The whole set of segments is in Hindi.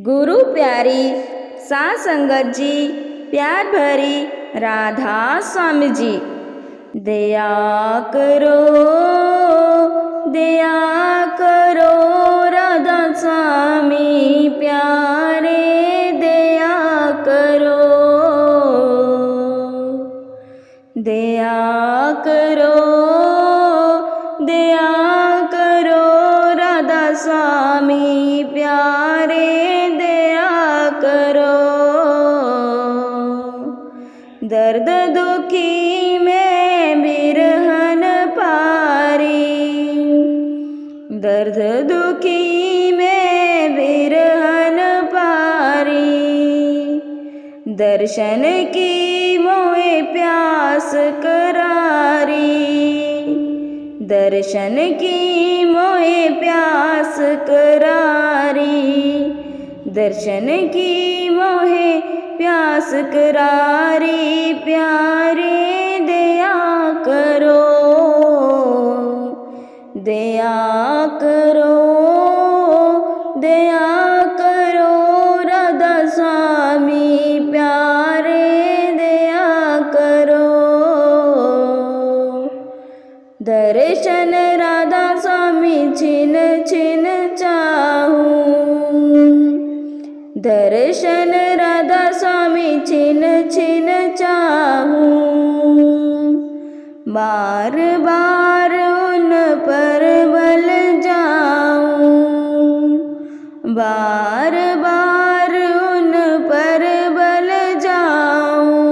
गुरु प्यारी साथ संगत जी, प्यार भरी राधा स्वामी जी। दया करो राधा स्वामी प्यारे, दया करो राधा स्वामी प्यारे, दया करो। दर्द दुखी में बिरहन पारी, दर्द दुखी में बिरहन पारी, दर्शन की मोहे प्यास करारी, दर्शन की मोहे प्यास करारी, दर्शन की मोहे प्यास करारी, प्यारे दया करो राधा स्वामी प्यारे, दया करो। दर्शन राधा स्वामी छिन छिन चाहूं, दर्शन राधा स्वामी छिन छिन चाहूं, बार बार उन पर बल जाऊं, बार बार उन पर बल जाऊं।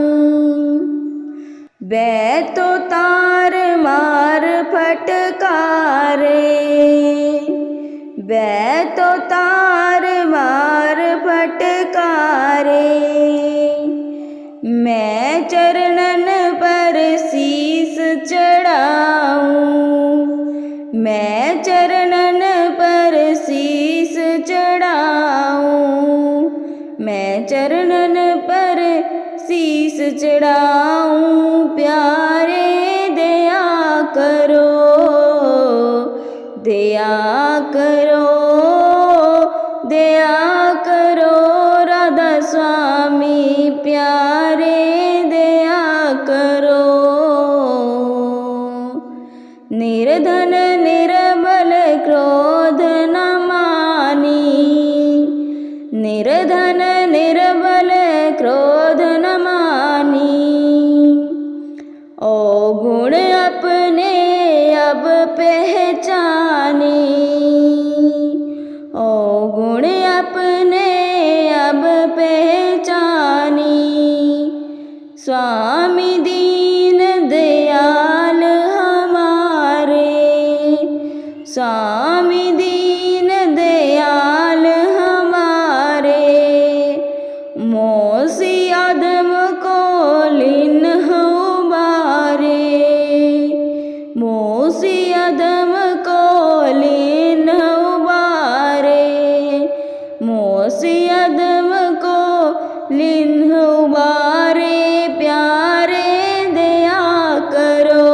बै तो तार मार फटकारे, बै तो तार मार फटकारे, मैं चरणन पर शीस चढ़ाऊं, मैं चरणन पर शीस चढ़ाऊं, मैं चरणन पर शीस चढ़ाऊं, प्यारे दया करो राधा स्वामी प्यारे, दया करो। निर्धन निर्बल क्रोध न मानी, निर्धन निर्बल क्रोध न मानी, ओ गुण अपने अब पहचानी, ओ गुण अपने अब पहचानी, स्वामी दीन दयाल हमारे, स्वामी दीन दयाल हमारे, मोसी आदम को लीन उबारे, मोसी आदम को लीन उबारे, मोसी आदम को लीन उबारे, प्यारे दया करो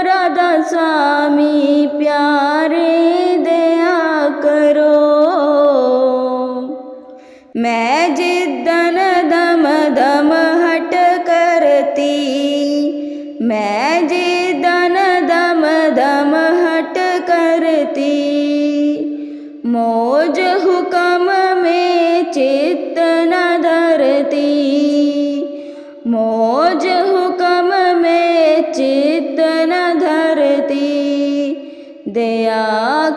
राधा स्वामी प्यारे, दया करो। मैं जिद्दन दम दम हट करती, मैं जिद्दन दम दम हट करती, मौज हुक्म में चित्त न धरती, मौज हुक्म में चित्त न धरती, दया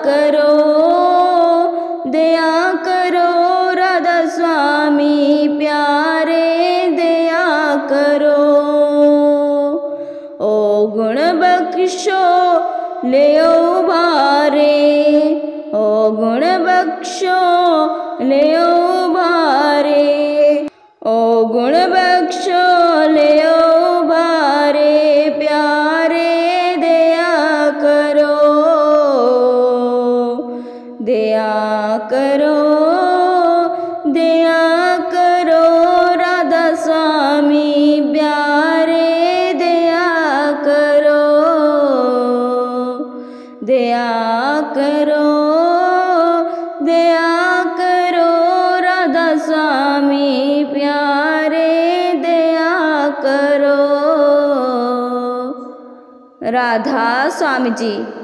करो राधा स्वामी प्यारे, दया करो। ओ गुण बख्शो ले उभारे, ओ गुण बख्शो ले उभारे, ओ गुण बख्शो ले उभारे, प्यारे दया करो राधा स्वामी प्यारे, दया करो। दया करो, दया करो राधा स्वामी प्यारे, दया करो। राधा स्वामी जी।